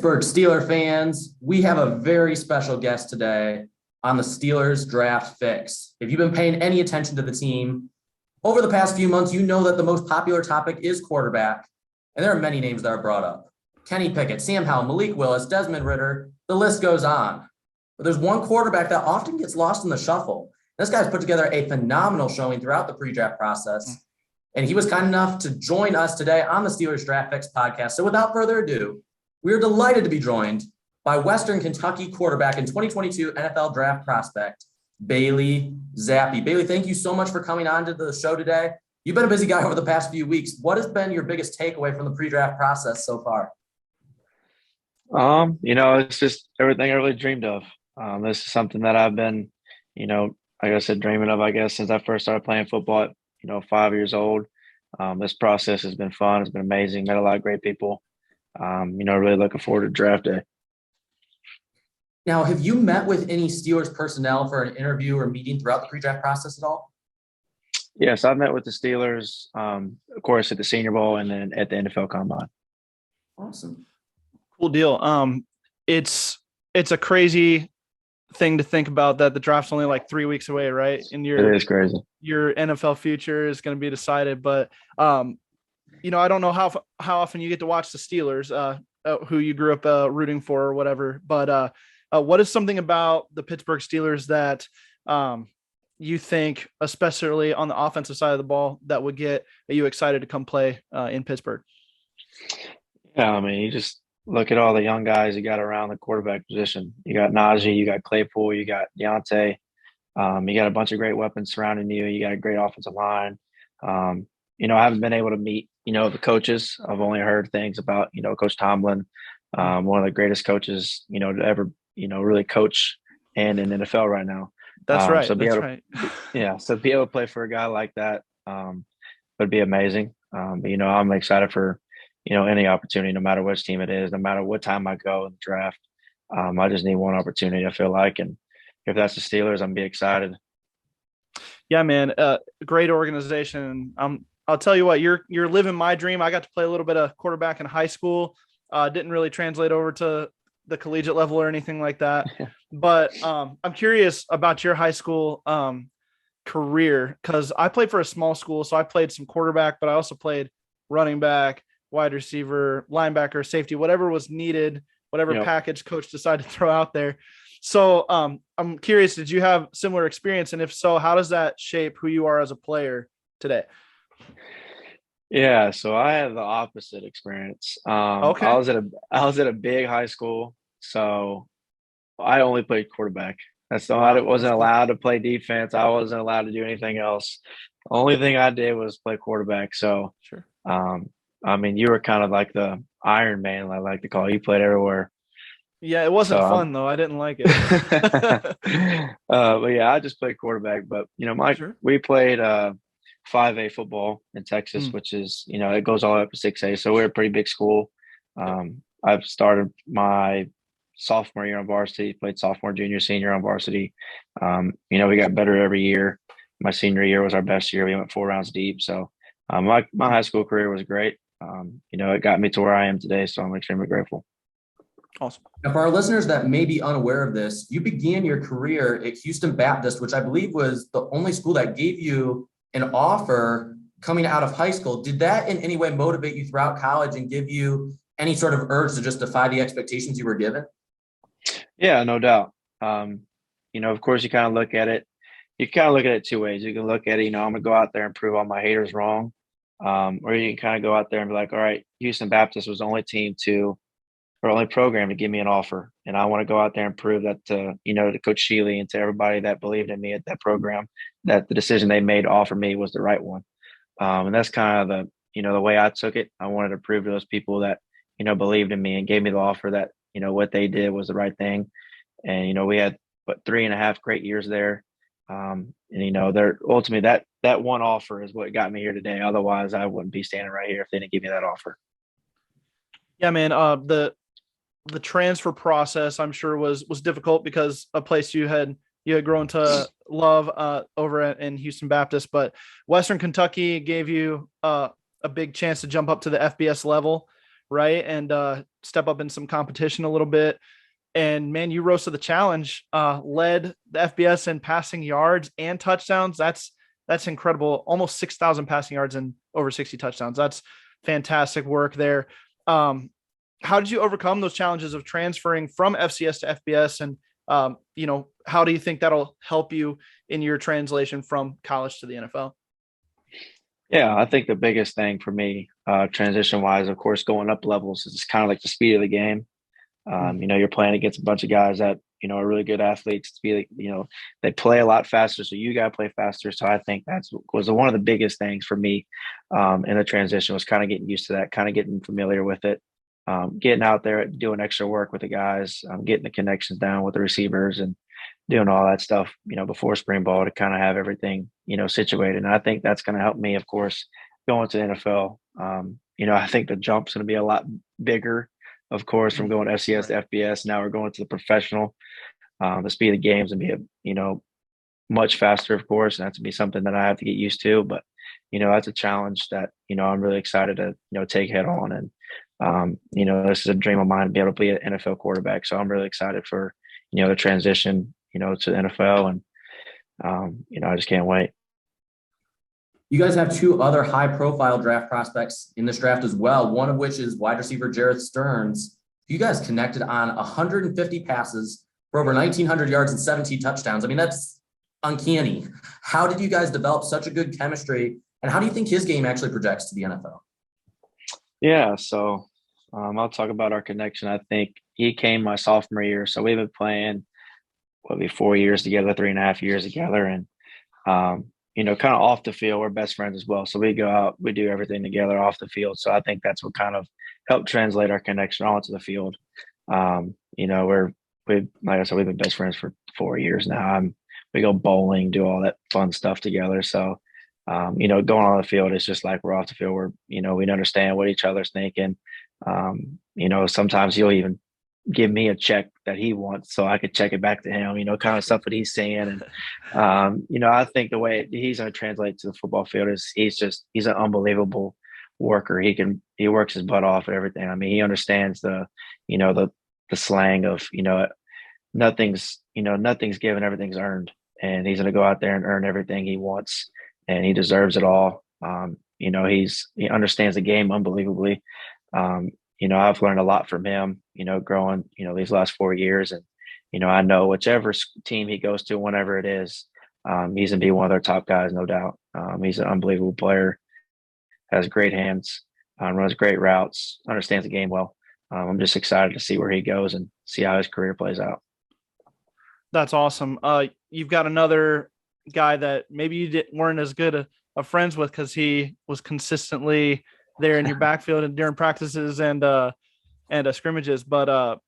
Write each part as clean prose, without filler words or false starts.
Pittsburgh Steeler fans, we have a very special guest today on the Steelers Draft Fix. If you've been paying any attention to the team over the past few months, you know that the most popular topic is quarterback, and there are many names that are brought up. Kenny Pickett, Sam Howell, Malik Willis, Desmond Ridder, the list goes on. But there's one quarterback that often gets lost in the shuffle. This guy's put together a phenomenal showing throughout the pre-draft process, and he was kind enough to join us today on the Steelers Draft Fix podcast. So without further ado, we are delighted to be joined by Western Kentucky quarterback and 2022 NFL draft prospect, Bailey Zappe. Bailey, thank you so much for coming on to the show today. You've been a busy guy over the past few weeks. What has been your biggest takeaway from the pre-draft process so far? It's just everything I really dreamed of. This is something that I've been, like I said, dreaming of, I guess, since I first started playing football at, 5 years old. This process has been fun. It's been amazing. Met a lot of great people. Really looking forward to draft day. Now, have you met with any Steelers personnel for an interview or meeting throughout the pre-draft process at all? Yes, I've met with the Steelers, of course, at the Senior Bowl and then at the NFL Combine. Awesome. Cool deal. It's a crazy thing to think about that the draft's only like 3 weeks away, right? And it is crazy. Your NFL future is going to be decided. But, I don't know how often you get to watch the Steelers, who you grew up rooting for or whatever. But what is something about the Pittsburgh Steelers that you think, especially on the offensive side of the ball, that would get you excited to come play in Pittsburgh? Yeah, you just look at all the young guys you got around the quarterback position. You got Najee, you got Claypool, you got Deontay. You got a bunch of great weapons surrounding you. You got a great offensive line. I haven't been able to meet, the coaches. I've only heard things about, Coach Tomlin, one of the greatest coaches, to ever, really coach and in NFL right now. That's right. So right. So be able to play for a guy like that would be amazing. But, I'm excited for, any opportunity, no matter which team it is, no matter what time I go in the draft. I just need one opportunity, I feel like. And if that's the Steelers, I'm be excited. Yeah, man. Great organization. I'll tell you what, you're living my dream. I got to play a little bit of quarterback in high school. Didn't really translate over to the collegiate level or anything like that. But I'm curious about your high school career, because I played for a small school. So I played some quarterback, but I also played running back, wide receiver, linebacker, safety, whatever was needed, whatever package coach decided to throw out there. So I'm curious, did you have similar experience? And if so, how does that shape who you are as a player today? Yeah, so I had the opposite experience. Okay. I was at a big high school, so I only played quarterback. I wasn't allowed to play defense. I wasn't allowed to do anything else. The only thing I did was play quarterback. So, sure. You were kind of like the Iron Man, I like to call you. You played everywhere. Yeah, it wasn't fun though. I didn't like it. But yeah, I just played quarterback. But we played 5A football in Texas, which is it goes all up to 6A. So we're a pretty big school. I've started my sophomore year on varsity, played sophomore, junior, senior on varsity. We got better every year. My senior year was our best year. We went 4 rounds deep. So my high school career was great. It got me to where I am today. So I'm extremely grateful. Awesome. Now, for our listeners that may be unaware of this, you began your career at Houston Baptist, which I believe was the only school that gave you an offer coming out of high school. Did that in any way motivate you throughout college and give you any sort of urge to just defy the expectations you were given? Yeah, no doubt. Of course, you kind of look at it. You kind of look at it 2 ways. You can look at it, I'm going to go out there and prove all my haters wrong. Or you can kind of go out there and be like, all right, Houston Baptist was the only program to give me an offer. And I want to go out there and prove that to Coach Shealy and to everybody that believed in me at that program, that the decision they made to offer me was the right one. And that's kind of the way I took it. I wanted to prove to those people that, believed in me and gave me the offer that, what they did was the right thing. And, we had 3.5 great years there. They're ultimately that one offer is what got me here today. Otherwise I wouldn't be standing right here if they didn't give me that offer. Yeah, man. The transfer process, I'm sure was difficult because a place you had grown to love over in Houston Baptist, but Western Kentucky gave you a big chance to jump up to the FBS level, right? And step up in some competition a little bit. And man, you rose to the challenge, led the FBS in passing yards and touchdowns. That's incredible. Almost 6,000 passing yards and over 60 touchdowns. That's fantastic work there. How did you overcome those challenges of transferring from FCS to FBS? And, how do you think that'll help you in your translation from college to the NFL? Yeah, I think the biggest thing for me, transition wise, of course, going up levels is kind of like the speed of the game. You're playing against a bunch of guys that, are really good athletes. To be like, they play a lot faster. So you got to play faster. So I think was one of the biggest things for me in the transition was kind of getting used to that, kind of getting familiar with it, getting out there, doing extra work with the guys, getting the connections down with the receivers and doing all that stuff, before spring ball to kind of have everything, situated. And I think that's going to help me, of course, going to the NFL. I think the jump's going to be a lot bigger, of course, from going FCS to FBS. Now we're going to the professional. The speed of the games and be, much faster, of course, and that's to be something that I have to get used to. But, that's a challenge that, I'm really excited to, take head on. And, this is a dream of mine to be able to be an NFL quarterback. So I'm really excited for, the transition, to the NFL. And, I just can't wait. You guys have two other high-profile draft prospects in this draft as well, one of which is wide receiver Jerreth Stearns. You guys connected on 150 passes for over 1,900 yards and 17 touchdowns. I mean, that's uncanny. How did you guys develop such a good chemistry, and how do you think his game actually projects to the NFL? Yeah, so I'll talk about our connection. I think he came my sophomore year, so we've been playing, 4 years together, 3.5 years together, and kind of off the field, we're best friends as well. So we go out, we do everything together off the field. So I think that's what kind of helped translate our connection onto the field. Like I said, we've been best friends for 4 years now. We go bowling, do all that fun stuff together. So, going on the field, it's just like we're off the field. We understand what each other's thinking. Sometimes he'll even give me a check that he wants so I could check it back to him, kind of stuff that he's saying. And, I think the way he's going to translate to the football field is he's an unbelievable worker. He works his butt off at everything. I mean, he understands the slang of, nothing's given, everything's earned. And he's going to go out there and earn everything he wants, and he deserves it all. He understands the game unbelievably. I've learned a lot from him, growing, these last 4 years. And, I know whichever team he goes to, whenever it is, he's going to be one of their top guys, no doubt. He's an unbelievable player, has great hands, runs great routes, understands the game well. I'm just excited to see where he goes and see how his career plays out. That's awesome. You've got another guy that maybe you weren't as good of friends with because he was consistently there in your backfield and during practices and scrimmages. But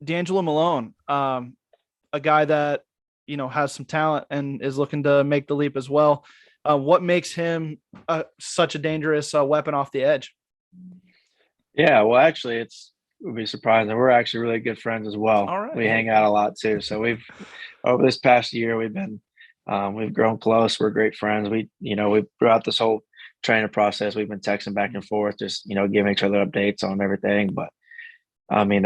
DeAngelo Malone, a guy that, has some talent and is looking to make the leap as well. What makes him such a dangerous weapon off the edge? Yeah, well, actually, it would be surprising. We're actually really good friends as well. All right. We hang out a lot too. So over this past year, we've grown close. We're great friends. We throughout this whole training process, we've been texting back and forth, just, giving each other updates on everything. But I mean,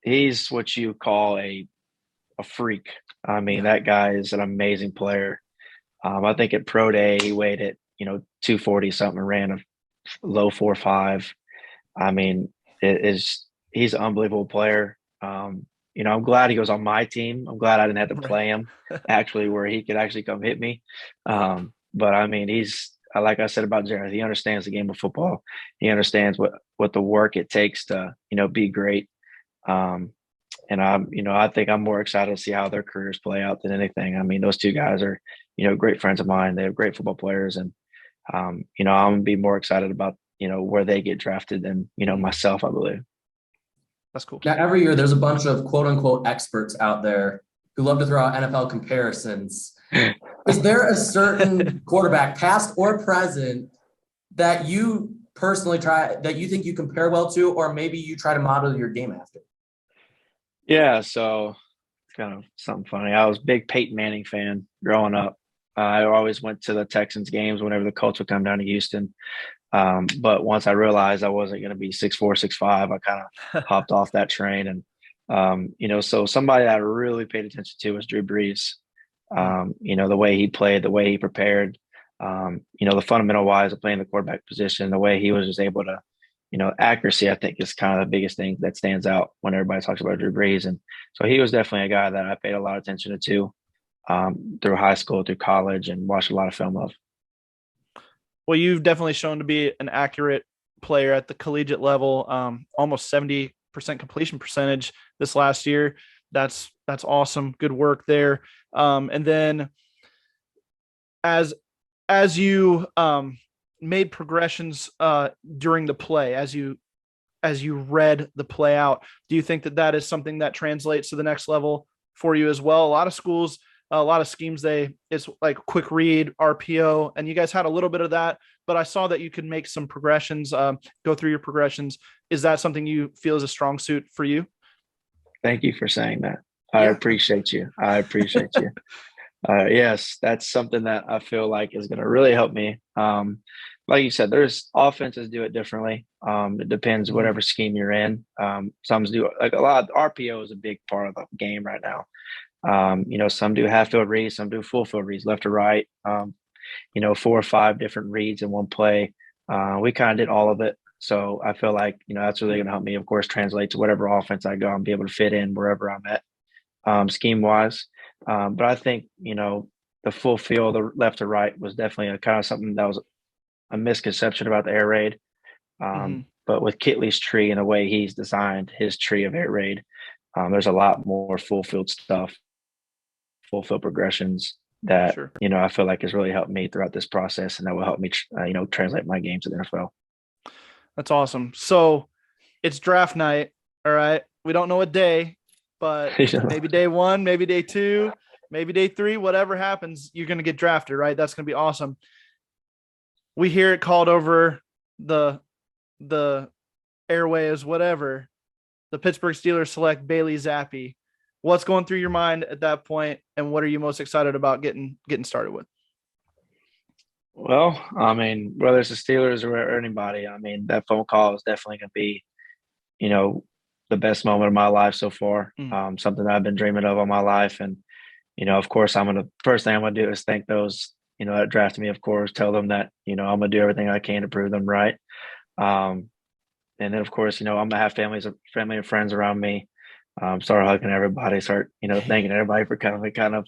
he's what you call a freak. I mean, that guy is an amazing player. I think at pro day, he weighed at, 240 something and ran a low 4.5. I mean, he's an unbelievable player. I'm glad he goes on my team. I'm glad I didn't have to play him actually, where he could actually come hit me. But I mean, he's, like I said about Jerreth, he understands the game of football. He understands what the work it takes to, be great. And I think I'm more excited to see how their careers play out than anything. I mean, those two guys are, great friends of mine. They have great football players, and I'm gonna be more excited about, where they get drafted than, myself, I believe. That's cool. Now, every year there's a bunch of quote unquote experts out there who love to throw out NFL comparisons. Is there a certain quarterback, past or present, that you personally that you think you compare well to, or maybe you try to model your game after? Yeah, so kind of something funny. I was a big Peyton Manning fan growing up. I always went to the Texans games whenever the Colts would come down to Houston. But once I realized I wasn't going to be 6'4", 6'5", I kind of hopped off that train. And, so somebody that I really paid attention to was Drew Brees. The way he played, the way he prepared, the fundamental wise of playing the quarterback position, the way he was just able to, accuracy, I think is kind of the biggest thing that stands out when everybody talks about Drew Brees. And so he was definitely a guy that I paid a lot of attention to through high school, through college, and watched a lot of film of. Well, you've definitely shown to be an accurate player at the collegiate level. Almost 70% completion percentage this last year. That's awesome. Good work there. And then as you made progressions during the play, as you read the play out, do you think that is something that translates to the next level for you as well? A lot of schools, a lot of schemes, it's like quick read, RPO, and you guys had a little bit of that, but I saw that you could make some progressions, go through your progressions. Is that something you feel is a strong suit for you? Thank you for saying that. I appreciate you. Yes, that's something that I feel like is going to really help me. Like you said, there's offenses do it differently. It depends whatever scheme you're in. Some do like a lot. RPO is a big part of the game right now. Some do half field reads, some do full field reads, left to right. 4 or 5 different reads in one play. We kind of did all of it. So I feel like, that's really going to help me, of course, translate to whatever offense I go and be able to fit in wherever I'm at, scheme wise. But I think, the full field, the left to right was definitely a kind of something that was a misconception about the air raid. But with Kitley's tree and the way he's designed his tree of air raid, there's a lot more full field stuff, full field progressions that, I feel like has really helped me throughout this process, and that will help me, translate my game to the NFL. That's awesome. So it's draft night. All right. We don't know what day, but maybe day 1, maybe day 2, maybe day 3, whatever happens, you're going to get drafted, right? That's going to be awesome. We hear it called over the airwaves, whatever. The Pittsburgh Steelers select Bailey Zappe. What's going through your mind at that point, and what are you most excited about getting started with? Well, I mean, whether it's the Steelers or anybody, I mean, that phone call is definitely going to be, the best moment of my life so far. Something that I've been dreaming of all my life. And, of course, first thing I'm going to do is thank those, that drafted me, of course, tell them that, I'm going to do everything I can to prove them right. And then, of course, I'm going to have family and friends around me. Start hugging everybody, start, thanking everybody for kind of,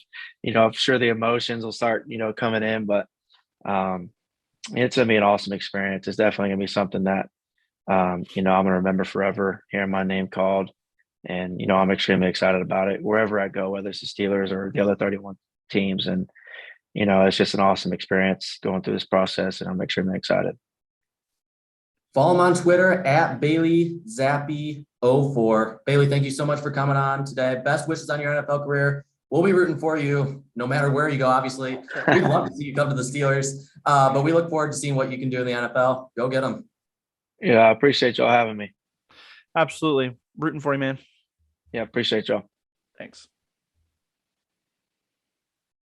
I'm sure the emotions will start, coming in, but it's going to be an awesome experience. It's definitely going to be something that, I'm going to remember forever, hearing my name called. And, I'm extremely excited about it wherever I go, whether it's the Steelers or the other 31 teams. And, it's just an awesome experience going through this process, and I'm extremely excited. Follow him on Twitter at Bailey Zappe 04. Bailey, thank you so much for coming on today. Best wishes on your NFL career. We'll be rooting for you no matter where you go, obviously. We'd love to see you come to the Steelers, but we look forward to seeing what you can do in the NFL. Go get them. Yeah, I appreciate y'all having me. Absolutely. Rooting for you, man. Yeah, appreciate y'all. Thanks.